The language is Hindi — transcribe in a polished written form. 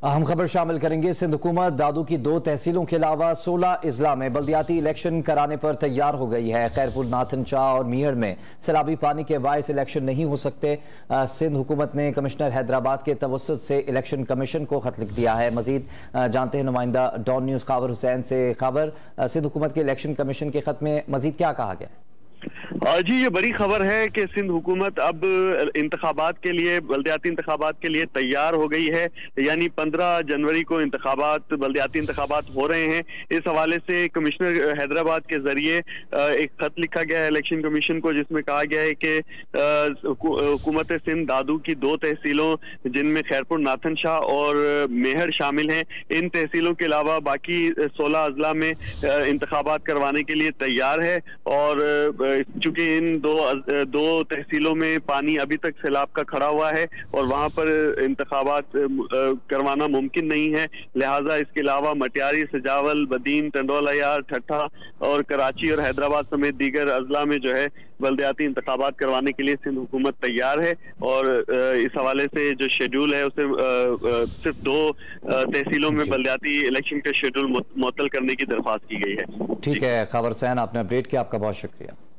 अहम खबर शामिल करेंगे। सिंध हुकूमत दादू की 2 तहसीलों के अलावा 16 अजला में बल्दियाती इलेक्शन कराने पर तैयार हो गई है। खैरपुर, नाथन शाह और मीहड़ में सैलाबी पानी के बायस इलेक्शन नहीं हो सकते। सिंध हुकूमत ने कमिश्नर हैदराबाद के तवस्सुत से इलेक्शन कमीशन को खत लिख दिया है। मजीद जानते हैं नुमाइंदा डॉन न्यूज खबर हुसैन से। खबर, सिंध हुकूमत के इलेक्शन कमीशन के खत में मजीद क्या कहा गया? जी, ये बड़ी खबर है कि सिंध हुकूमत अब इंतखाबात के लिए, बल्दियाती इंतखाबात के लिए तैयार हो गई है। यानी 15 जनवरी को बल्दियाती इंतखाबात हो रहे हैं। इस हवाले से कमिश्नर हैदराबाद के जरिए एक खत लिखा गया है इलेक्शन कमीशन को, जिसमें कहा गया है कि हुकूमत सिंध दादू की 2 तहसीलों, जिनमें खैरपुर, नाथन शाह और मेहर शामिल हैं, इन तहसीलों के अलावा बाकी 16 अजला में इंतखाबात करवाने के लिए तैयार है। और चूंकि इन दो तहसीलों में पानी अभी तक सैलाब का खड़ा हुआ है और वहां पर इंतखाबात करवाना मुमकिन नहीं है, लिहाजा इसके अलावा मटियारी, सजावल, बदीन, टंडोलायार, ठट्ठा और कराची और हैदराबाद समेत दीगर अजला में जो है बल्दियाती इंतखाबात करवाने के लिए सिंध हुकूमत तैयार है। और इस हवाले से जो शेड्यूल है उसे सिर्फ 2 तहसीलों में बल्दियाती इलेक्शन का शेड्यूल मुअत्तल करने की दरख्वास्त की गई है। ठीक है खबर हुसैन, आपने अपडेट किया, आपका बहुत शुक्रिया।